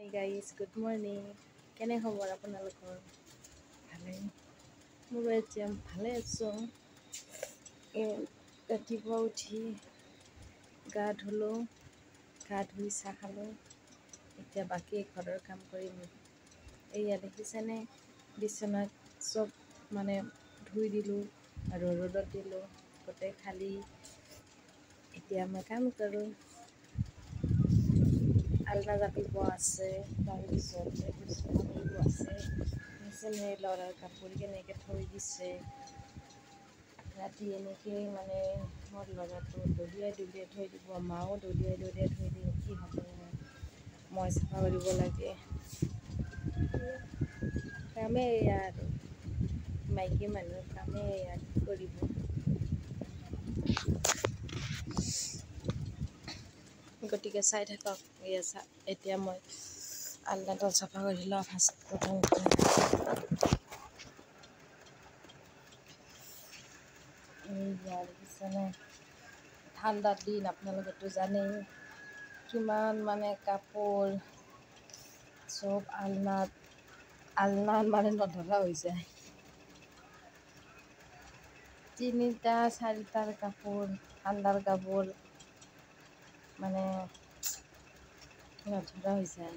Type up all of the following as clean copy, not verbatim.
Hey guys, good morning. কেনে খবৰ আপোনালোকৰ? ভালেই। মোৰো এতিয়া ভালে আছোঁ। ৰাতিপুৱা উঠি গা ধুলোঁ, গা ধুই চাহ খালোঁ। এতিয়া বাকী ঘৰৰ কাম কৰিম। এয়া দেখিছেনে, বিচনাত চব মানে ধুই দিলোঁ আৰু ৰ'দত দিলোঁ, গোটেই খালী। এতিয়া মই কাম কৰোঁ। আলনা জাপিব আছে, তাৰপিছত বিচনাবোৰ আছে। নিচেনে ল'ৰাৰ কাপোৰ কেনেকৈ থৈ দিছে। ৰাতি এনেকেই মানে মোৰ ল'ৰাটো দলিয়াই থৈ দিব, মাও দলিয়াই থৈ দিয়ে, কি হ'ব। মই চাফা কৰিব লাগে। কামেই এয়া আৰু মাইকী মানুহৰ কামেই এয়া, কি কৰিব। গতিকে চাই থাকক। এতিয়া মই আলনাডাল চাফা কৰি লওঁ প্ৰথমতে। দেখিছেনে, ঠাণ্ডাৰ দিন, আপোনালোকেতো জানেই কিমান মানে কাপোৰ চব আলনাত মানে নধৰা হৈ যায়। 3-4টাৰ কাপোৰ, ঠাণ্ডাৰ কাপোৰ মানে নধৰা হৈ যায়।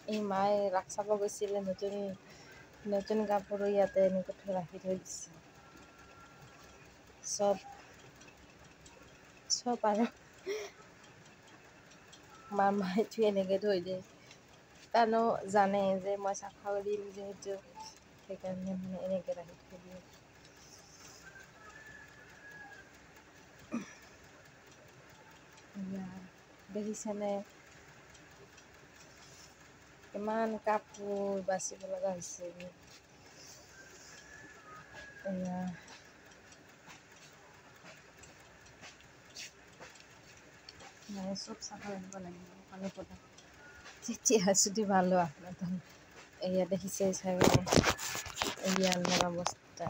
এই মায়ে ৰাস চাব গৈছিলে, নতুন কাপোৰো ইয়াতে এনেকৈ ৰাখি থৈ দিছে। চব আৰু মায়েতো এনেকৈ থৈ দিয়ে। তানো জানে যে মই চাফা কৰিম যিহেতু, সেইকাৰণে মানে এনেকৈ ৰাখি থৈ দিয়ে। দেখিছেনে, ইমান কাপোৰ বাচিব লগা হৈছে। এয়া চব চাফা কৰিব লাগিব, তেতিয়া যদি ভাল হয় আপোনাৰ। এয়া দেখিছে চাগে, এয়া আলনাৰ অৱস্থা।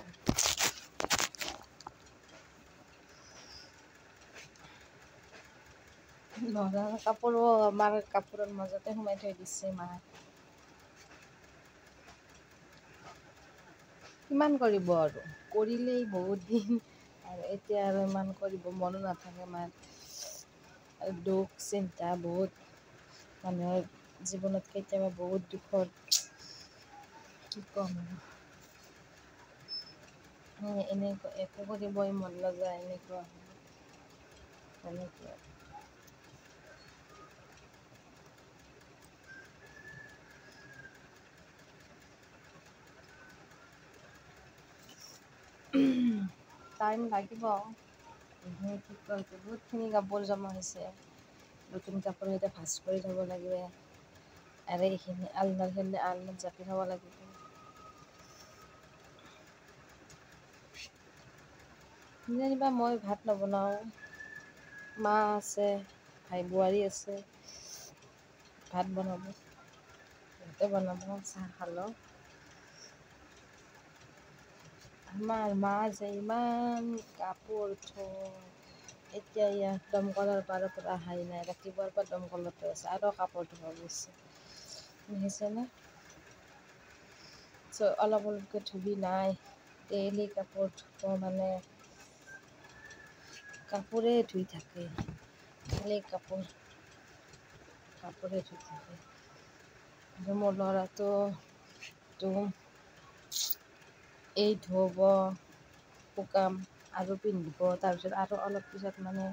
ল'ৰাৰ কাপোৰো আমাৰ কাপোৰৰ মাজতে সোমাই থৈ দিছে মায়ে। কিমান কৰিব আৰু, কৰিলেই বহুত দিন আৰু এতিয়া আৰু ইমান কৰিব মনো নাথাকে মাৰ। দুখ চিন্তা বহুত মানুহৰ জীৱনত, কেতিয়াবা বহুত দুখৰ, কি ক'ম আৰু। এনেকুৱা একো কৰিবই মন নাযায়, এনেকুৱা। টাইম লাগিব। কি কয়, বহুতখিনি কাপোৰ জমা হৈছে। নতুন কাপোৰ এতিয়া ভাজ কৰি থ'ব লাগিব আৰু এইখিনি আলনাত জাপি থ'ব লাগিব। যেনিবা মই ভাত নবনাওঁ, মা আছে, বোৱাৰী আছে, ভাত বনাব, সিহঁতে বনাব, চাহ খালোঁ। আমাৰ মা যে ইমান কাপোৰ থয়। এতিয়া ইয়াত দমকলৰ পাৰৰ পৰা অহাই নাই, ৰাতিপুৱাৰ পৰা দমকলতে আছে আৰু কাপোৰ ধুব গৈছে। দেখিছেনে, অলপ অলপকৈ ধুবি নাই, ডেইলি কাপোৰ ধুব মানে কাপোৰে ধুই থাকে, খালি কাপোৰে ধুই থাকে। আৰু মোৰ ল'ৰাটো এই ধুব, শুকাম আৰু পিন্ধিব, তাৰপিছত আৰু অলপ পিছত মানে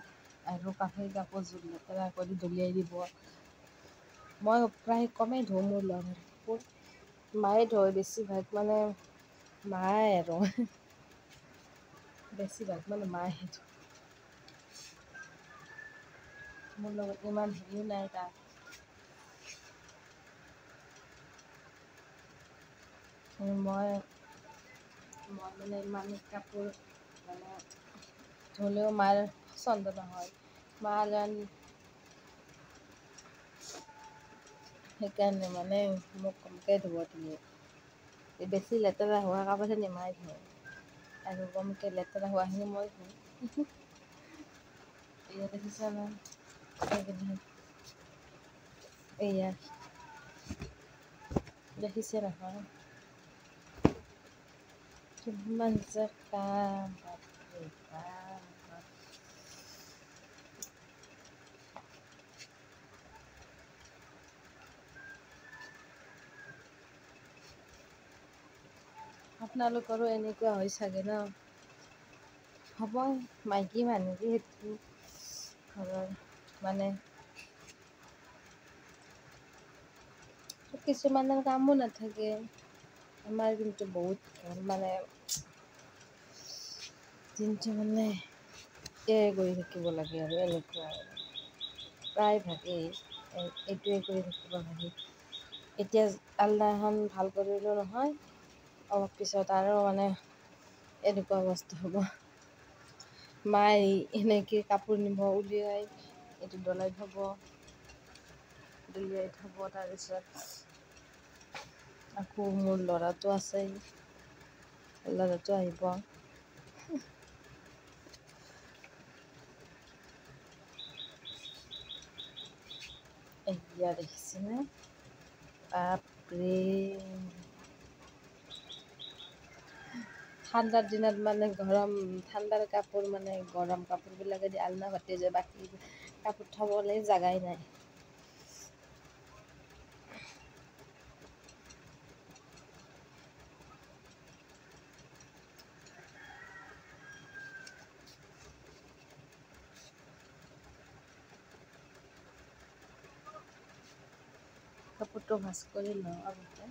আৰু কাপোৰযোৰ লেতেৰা কৰি দলিয়াই দিব। মই প্ৰায় কমেই ধুওঁ মোৰ ল'ৰাৰ কাপোৰ, মায়ে ধুই বেছিভাগ মানে মায়ে আৰু বেছিভাগ মানে মায়ে ধুই। মোৰ লগত ইমান হেৰিও নাই তাৰ। মই মানে ইমান কাপোৰ মানে ধুলেও মাৰ পচন্দ নহয়, সেইকাৰণে মানে মোক কমকৈ ধুব দিয়ে। বেছি লেতেৰা হোৱা কাপোৰখিনি মায়ে ধুৱে আৰু কমকৈ লেতেৰা হোৱাখিনি মই ধুওঁ। এতিয়া দেখিছা ন এয়া দেখিছে নহয় কিমান যে কাম বাপৰে বাপ। আপোনালোকৰো এনেকুৱা হয় চাগে ন? হ'ব মাইকী মানুহ যিহেতু ঘৰৰ মানে কিছুমানৰ কামো নাথাকে। আমাৰ কিন্তু বহুত কাম মানে দিনটো মানে কৰি থাকিব লাগে আৰু এনেকুৱা আৰু প্ৰায় ভাগেই এইটোৱে কৰি থাকিব লাগে। এতিয়া আলনাখন ভাল কৰিলোঁ নহয়, অলপ পিছত আৰু মানে এনেকুৱা অৱস্থা হ'ব। মায়ে এনেকৈ কাপোৰ নিব উলিয়াই এইটো দলাই থ'ব, দলিয়াই থ'ব, তাৰপিছত আকৌ মোৰ ল'ৰাটো আছেই, ল'ৰাটো আহিব। এতিয়া দেখিছেনে বাপৰে। ঠাণ্ডাৰ দিনত মানে ঠাণ্ডাৰ কাপোৰ মানে গৰম কাপোৰবিলাকে দি আলনা বাতি যায়, বাকী কাপোৰ থ'বলৈ জাগাই নাই। কাপোৰটো ভাজ কৰি লওঁ আগতে।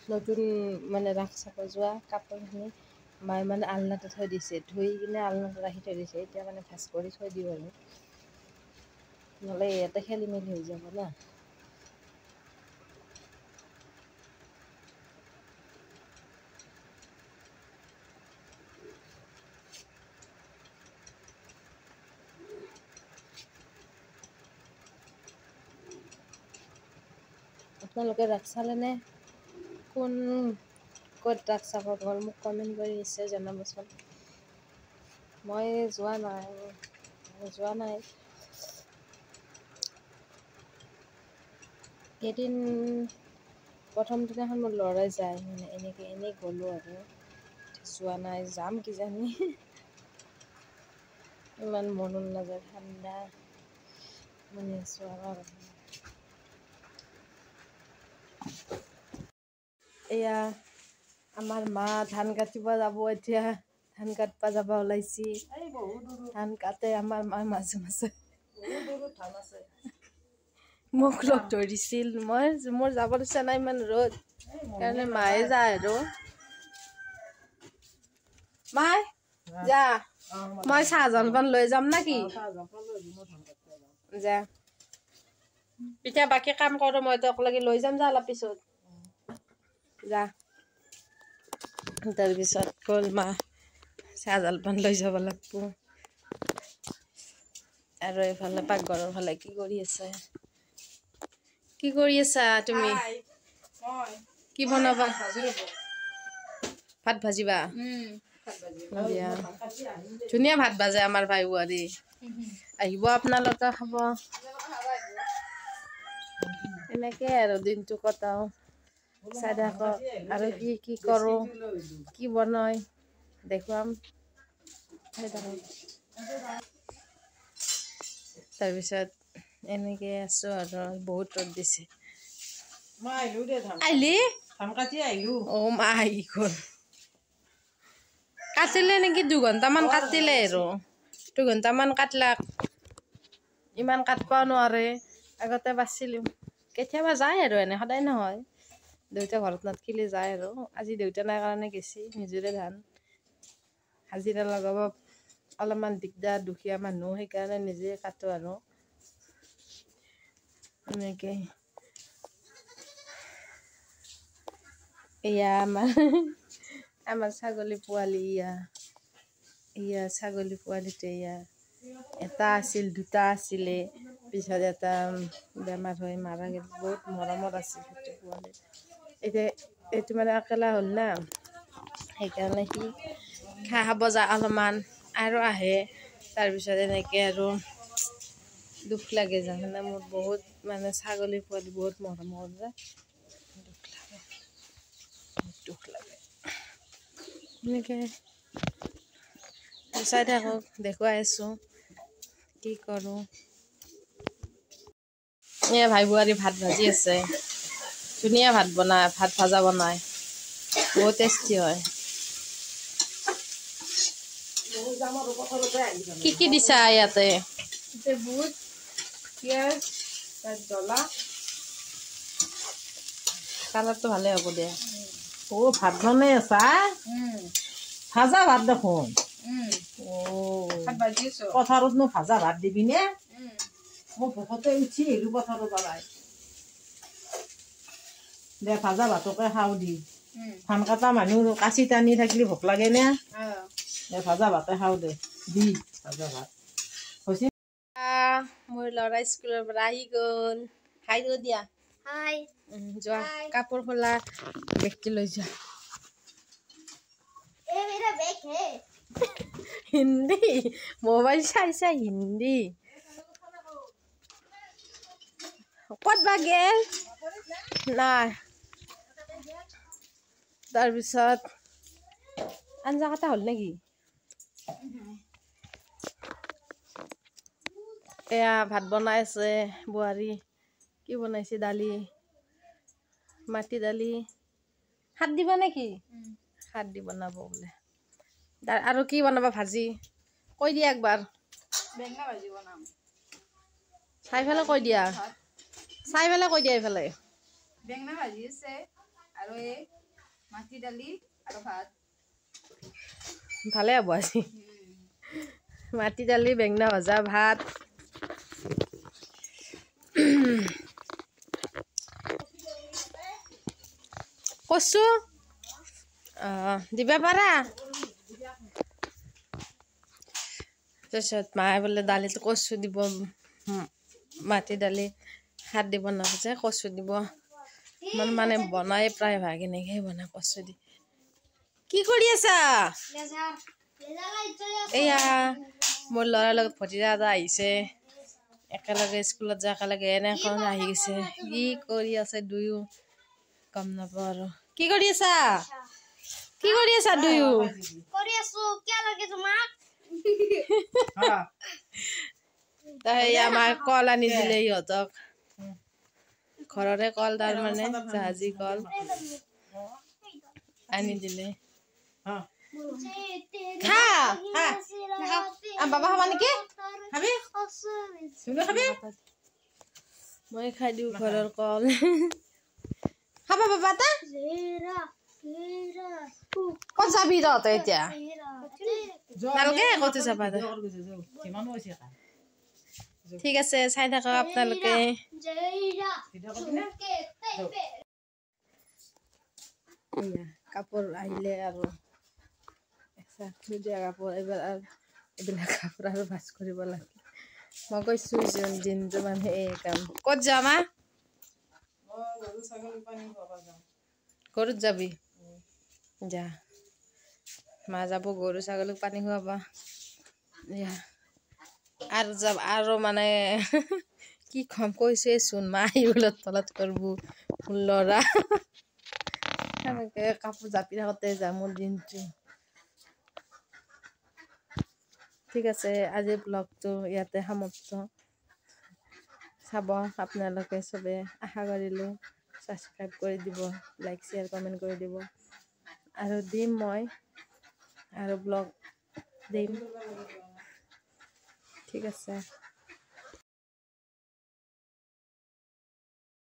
নতুন মানে ৰাস চাব যোৱা কাপোৰখিনি মায়ে মানে আলনাতে থৈ দিছে, ধুই কিনে আলনাতে ৰাখি থৈ দিছে। এতিয়া মানে ভাজ কৰি থৈ দিওঁ আৰু নহ'লে ইয়াতে খেলি মেলি হৈ যাব না। আপোনালোকে ৰাস চালেনে? কোন ক'ত ৰাস চাব গ'ল মোক কমেণ্ট কৰি নিশ্চয় জনাবচোন। মই যোৱা নাই। এদিন প্ৰথম দিনাখন মোৰ ল'ৰাই যায়, মানে এনেই গ'লোঁ আৰু যোৱা নাই, যাম কিজানি। ইমান মনো নাযায়, ঠাণ্ডা মানে চোৱা। এয়া আমাৰ মা ধান কাটিব যাব এতিয়া, ধান কাটিব যাব ওলাইছি। ধান কাটে আমাৰ মাৰ মাজে মাজে। মোক লগ ধৰিছিল, মোৰ যাবৰ ইচ্ছা নাই ইমান ৰ'দ, সেইকাৰণে মায়ে যায় আৰু। মাই যা, মই চাহ জলপান লৈ যাম না কি? যা এতিয়া বাকী কাম কৰোঁ, মই তোক লাগি লৈ যাম যা অলপ পিছত। যা। তাৰপিছত গ'ল মা, চাহ জলপান লৈ যাব লাগিব। আৰু এইফালে পাকঘৰৰ ফালে কি কৰি আছে? কি কৰি আছা তুমি? কি বনাবা? ভাত ভাজিবা? দিয়া। ধুনীয়া ভাত ভাজে আমাৰ ভাই বোৱাৰী। আহিব আপোনালোকে খাব। এনেকে আৰু দিনটো কটাও। চাই থাকক আৰু কি কৰোঁ, কি বনাই দেখুৱাম। তাৰপিছত এনেকৈ আছোঁ আৰু বহুত ৰ'দ দিছে। আহিলি? অ' মা আহি গ'ল। কাটিলে নেকি? 2 ঘণ্টামান কাটিলে আৰু 2 ঘণ্টামান কাটলাক। ইমান কাটবাও নোৱাৰে, আগতে পাৰিছিলোঁ। কেতিয়াবা যায় আৰু এনে সদায় নহয়। দেউতা ঘৰত নাথাকিলে যায় আৰু আজি দেউতা নাই কাৰণে গেছি, নিজৰে ধান। হাজিৰা লগাব অলপমান দিগদাৰ, দুখীয়া মানুহ, সেইকাৰণে নিজে কাটো আৰু এনেকৈ। এয়া আমাৰ ছাগলী পোৱালি, এয়া ছাগলী পোৱালিটো এয়া। এটা আছিল, 2টা আছিলে, পিছত এটা বেমাৰ হৈ মাৰা গ'ল। বহুত মৰমত আছিল সেইটো পোৱালি। এতিয়া এইটো মানে অকেলা হ'ল না, সেইকাৰণে সি ঘাঁহ খাব অলপমান আৰু আহে তাৰপিছত এনেকৈ আৰু দুখ লাগে জানানে মোৰ বহুত মানে ছাগলী পোৱালি বহুত মৰমৰ যে দুখ লাগে এনেকৈ চাই থাকক দেখুৱাই আছোঁ কি কৰোঁ। এয়া ভাই বোৱাৰী ভাত ভাজি আছে ধুনীয়া ভাত ভাজা বনায় বহুত টেষ্টি হয়। কি দিছা ইয়াতে? বুট পিঁয়াজ তাত জ্বলা কালাৰটো ভালে হ'ব দিয়া। ভাত বনাই আছা? ভাজা ভাত দেখোন। পথাৰতনো ভাজা ভাত দিবি নে? মই ভোকতে উঠি আহিলো পথাৰৰ পৰাই। দে ভাজা ভাতকে খাওঁ দি। ধান কটা মানুহ কাচি টানি থাকিলে ভোক লাগে নে? দে ভাজা ভাতে খাওঁ দে দি ভাজা ভাত। মোৰ ল'ৰা স্কুলৰ পৰা আহি গ'ল। খাই দিব দিয়া। যোৱা কাপোৰ খোলা বেগটো লৈ যোৱা। হিন্দী মোবাইল চাই হিন্দী ক'ত বা গেল নাই। তাৰপিছত আঞ্জা কটা হ'ল নেকি? এয়া ভাত বনাই আছে বোৱাৰী। কি বনাইছে? দালি মাটি দালি। শাক দিবা নেকি? শাক দি বনাব বোলে। আৰু কি বনাবা? ভাজি কৈ দিয়া একবাৰ। বেঙেনা ভাজি বনাম। চাই পেলাই কৈ দিয়া। চাই পেলাই কৈ দিয়া এইফালে। বেঙেনা ভাজি আছে আৰু এই মাটি দালি আৰু ভাত। ভালে হ'ব আজি। মাটি দালি বেঙেনা ভজা ভাত। কচু দিবা পাৰা। তাৰপিছত মায়ে বোলে দালিত কচু দিব। মাটি দালি শাক দি বনাব যে কচু দিব। মানে বনাই প্ৰায় ভাগ এনেকৈ বনাই কচু দি। কি কৰি আছা? এয়া মোৰ ল'ৰাৰ লগত ভতিজা এটা আহিছে। একেলগে স্কুলত যায় একেলগে এনেকৈ আহি গৈছে। কি কৰি আছে দুয়ো গম নাপাওঁ আৰু। কি কৰি আছা? কি কৰি আছা দুয়ো? কৰি আছো। কিয় লাগে তোমাক? আমাৰ কল আনি দিলে সিহঁতক। ঘৰৰে কল তাৰমানে জাহাজী কল আনি দিলে। খা বাবা খাবা নেকি? খাবি? মই খাই দিওঁ ঘৰৰ কল। খাবা বাবা এটা? ক'ত যাবি তহঁতে এতিয়া? নালগে ক'তো যাবা। ঠিক আছে চাই থাকক আপোনালোকে। কাপোৰ আহিলে আৰু দিয়া কাপোৰ এইবাৰ আৰু এইবিলাক কাপোৰ আৰু ভাজ কৰিব লাগে। মই কৈছোঁ দিনটো মানে এই কাম। ক'ত যাম? গৰুত যাবি? যা মা যাব গৰু ছাগলীক পানী খুৱাবা। আৰু আৰু মানে কি কম কৈছোৱেচোন মা উলট পালট কৰিব ল'ৰা। সেনেকৈ কাপোৰ জাপি থাকোঁতে যাম মোৰ দিনটো। ঠিক আছে আজিৰ ব্লগটো ইয়াতে সমাপ্ত। চাব আপোনালোকে চবে আশা কৰিলোঁ। ছাবস্ক্ৰাইব কৰি দিব, লাইক শ্বেয়াৰ কমেণ্ট কৰি দিব। আৰু দিম মই আৰু ব্লগ দিম। ঠিক আছে।